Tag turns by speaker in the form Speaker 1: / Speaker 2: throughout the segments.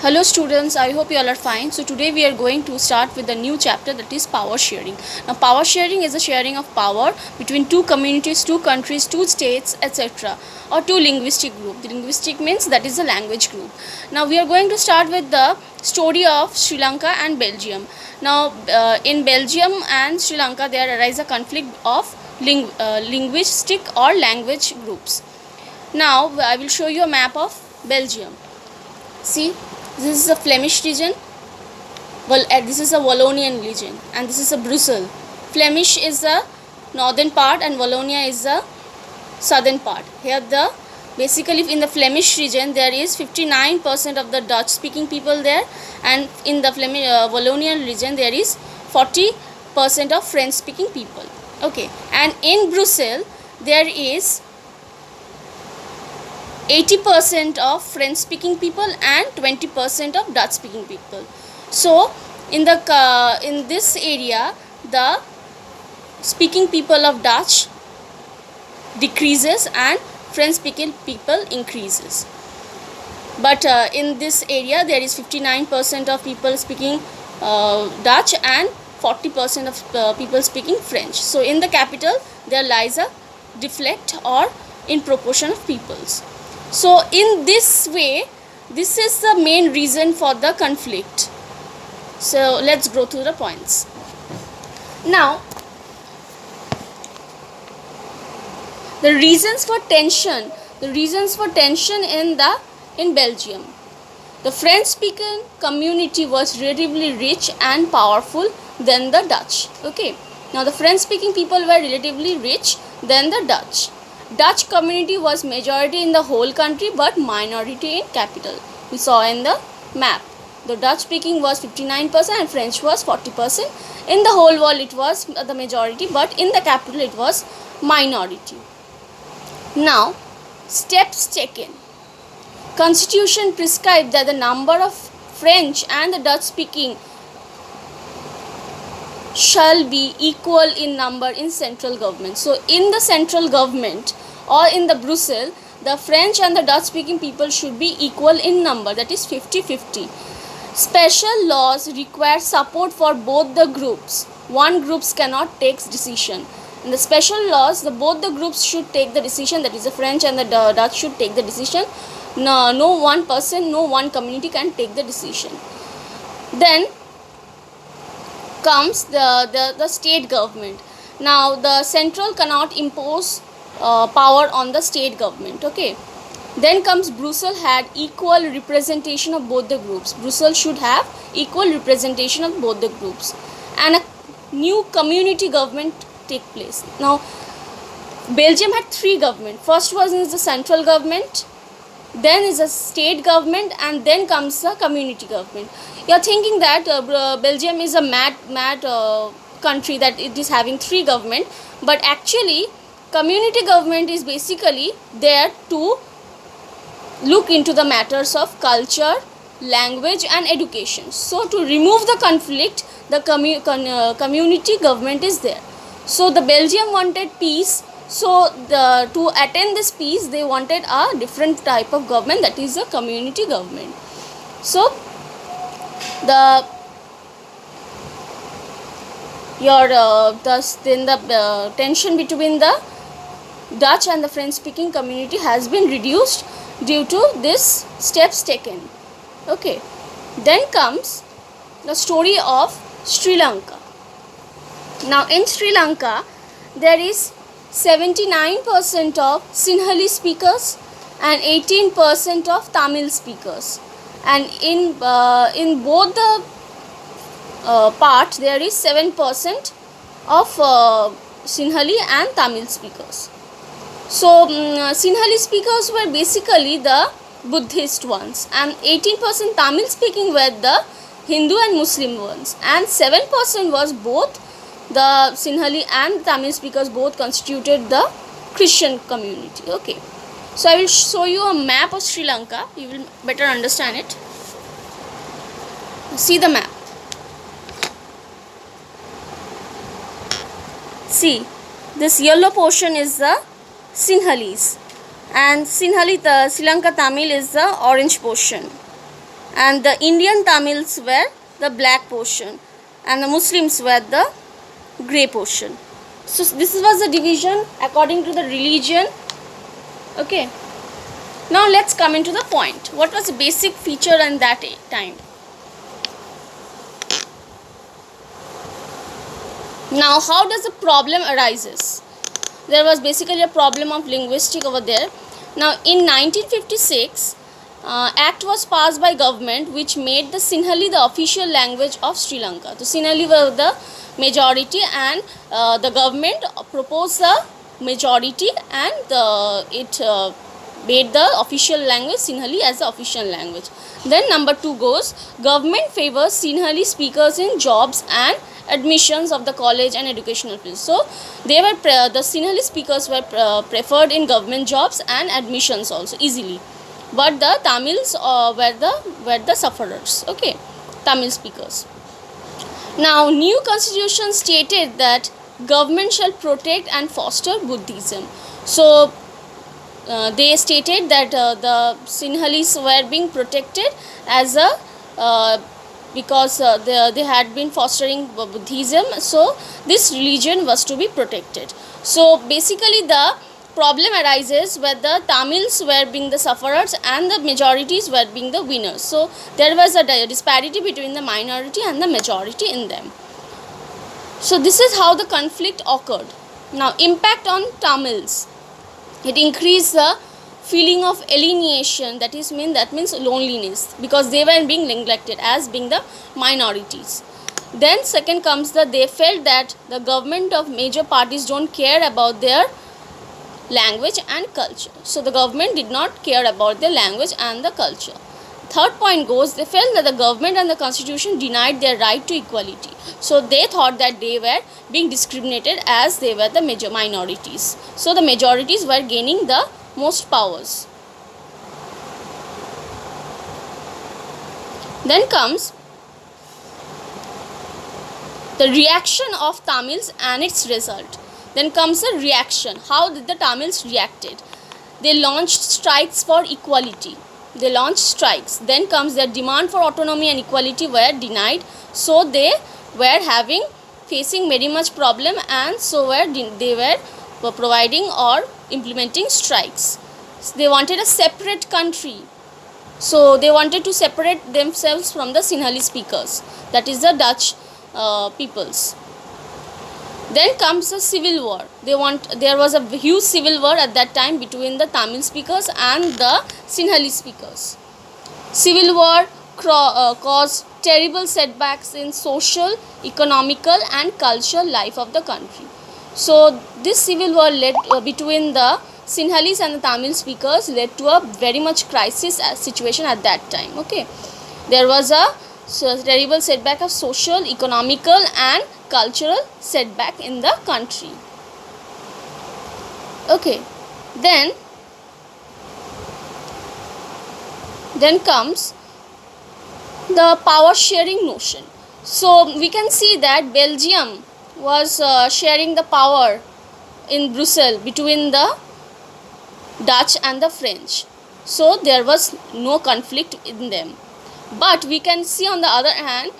Speaker 1: Hello students, I hope you all are fine. So today we are going to start with a new chapter, that is power sharing. Now power sharing is the sharing of power between two communities, two countries, two states, etc. or two linguistic group. The linguistic means that is the language group. Now we are going to start with the story of Sri Lanka and Belgium. Now in Belgium and Sri Lanka there arises a conflict of linguistic or language groups. Now I will show you a map of Belgium. See, this is a Flemish region. Well, this is a Wallonian region, and this is a Brussels. Flemish is the northern part, and Wallonia is the southern part. Here, basically in the Flemish region there is 59% of the Dutch-speaking people there, and in the Wallonian region there is 40% of French-speaking people. Okay, and in Brussels there is 80% of French speaking people and 20% of Dutch speaking people. So in this area the speaking people of Dutch decreases and French speaking people increases. But in this area there is 59% of people speaking Dutch and 40% of people speaking French. So in the capital there lies a deflect or in proportion of peoples. So in this way, this is the main reason for the conflict. So let's go through the points. Now, the reasons for tension in Belgium. The French-speaking community was relatively rich and powerful than the Dutch. Okay. Now the French-speaking people were relatively rich than the Dutch. Dutch community was majority in the whole country but minority in capital. We saw in the map. The Dutch speaking was 59% and French was 40%. In the whole world it was the majority, but in the capital it was minority. Now, steps taken. Constitution prescribed that the number of French and the Dutch speaking shall be equal in number in central government. So in the central government or in the Brussels, the French and the Dutch speaking people should be equal in number, that is 50-50. Special laws require support for both the groups. One groups cannot take decision. In the special laws, both the groups should take the decision, that is the French and the Dutch should take the decision. No one person, no one community can take the decision. Then comes the state government. Now the central cannot impose power on the state government. Okay. Then comes Brussels had equal representation of both the groups. Brussels should have equal representation of both the groups, and a new community government take place. Now Belgium had three government. First was the central government, then is a state government, and then comes the community government. You are thinking that Belgium is a mad country, that it is having three government, but actually community government is basically there to look into the matters of culture, language and education. So to remove the conflict, the community government is there. So the Belgium wanted peace. So to attain this peace, they wanted a different type of government, that is a community government. So the tension between the Dutch and the French speaking community has been reduced due to this steps taken. Okay. Then comes the story of Sri Lanka. Now in Sri Lanka there is 79% of Sinhalese speakers and 18% of Tamil speakers, and in both the part there is 7% of Sinhali and Tamil speakers. So Sinhali speakers were basically the Buddhist ones, and 18% Tamil speaking were the Hindu and Muslim ones, and 7% was both the Sinhali and Tamil speakers both constituted the Christian community. Okay, so I will show you a map of Sri Lanka. You will better understand it. See the map. See, this yellow portion is the Sinhalese, and Sinhali, the Sri Lanka Tamil is the orange portion. and the Indian Tamils were the black portion, and the Muslims were the grey portion. So this was the division according to the religion. Okay. Now let's come into the point. What was the basic feature in that time? Now, how does the problem arises? There was basically a problem of linguistic over there. Now, in 1956, Act was passed by government which made the Sinhali the official language of Sri Lanka. So, Sinhali were the majority, and the government proposed the majority, and it made the official language Sinhali as the official language. Then number 2 goes, government favors Sinhali speakers in jobs and admissions of the college and educational fields. So they were the Sinhali speakers were preferred in government jobs and admissions also easily, but the Tamils were the sufferers. Okay, Tamil speakers. Now, new constitution stated that government shall protect and foster Buddhism. So they stated that the Sinhalis were being protected as a because they had been fostering Buddhism, so this religion was to be protected. So basically the problem arises where the Tamils were being the sufferers and the majorities were being the winners. So there was a disparity between the minority and the majority in them. So this is how the conflict occurred. Now, impact on Tamils. It increased the feeling of alienation, that means loneliness, because they were being neglected as being the minorities. Then second comes that they felt that the government of major parties don't care about their language and culture. So the government did not care about their language and the culture. Third point goes, they felt that the government and the constitution denied their right to equality. So they thought that they were being discriminated as they were the major minorities. So the majorities were gaining the most powers. Then comes the reaction of Tamils and its result. Then comes the reaction. How did the Tamils reacted? They launched strikes for equality. They launched strikes. Then comes their demand for autonomy and equality were denied. So they were facing very much problem, and so they were providing or implementing strikes. So they wanted a separate country. So they wanted to separate themselves from the Sinhali speakers, that is the Dutch peoples. Then comes the civil war. There was a huge civil war at that time between the Tamil speakers and the Sinhali speakers. Civil war caused terrible setbacks in social, economical and cultural life of the country. So this civil war led between the Sinhalis and the Tamil speakers led to a very much crisis situation at that time. Okay, there was a terrible setback of social, economical and cultural setback in the country. Okay, then comes the power sharing notion. So we can see that Belgium was sharing the power in Brussels between the Dutch and the French. So there was no conflict in them. But we can see on the other hand,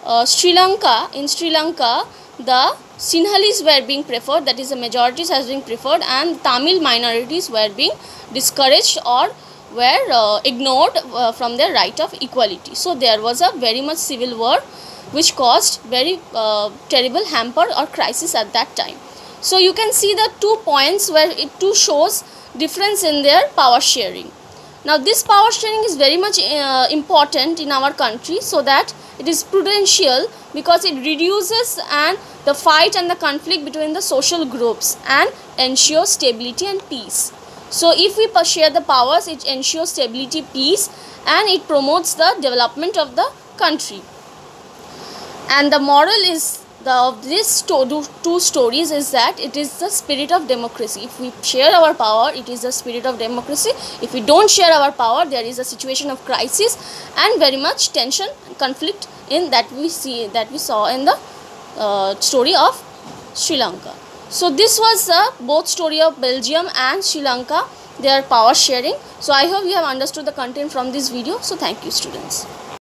Speaker 1: in Sri Lanka, the Sinhalis were being preferred, that is the majorities has been preferred, and Tamil minorities were being discouraged or were ignored from their right of equality. So there was a very much civil war which caused very terrible hamper or crisis at that time. So you can see the 2 points where it too shows difference in their power sharing. Now this power sharing is very much important in our country, so that it is prudential because it reduces and the fight and the conflict between the social groups and ensures stability and peace. So if we share the powers, it ensures stability, peace, and it promotes the development of the country. And the moral is of these two stories is that it is the spirit of democracy. If we share our power, it is the spirit of democracy. If we don't share our power, there is a situation of crisis and very much tension and conflict in that we saw in the story of Sri Lanka. So this was both story of Belgium and Sri Lanka, they are power sharing. So I hope you have understood the content from this video. So thank you students.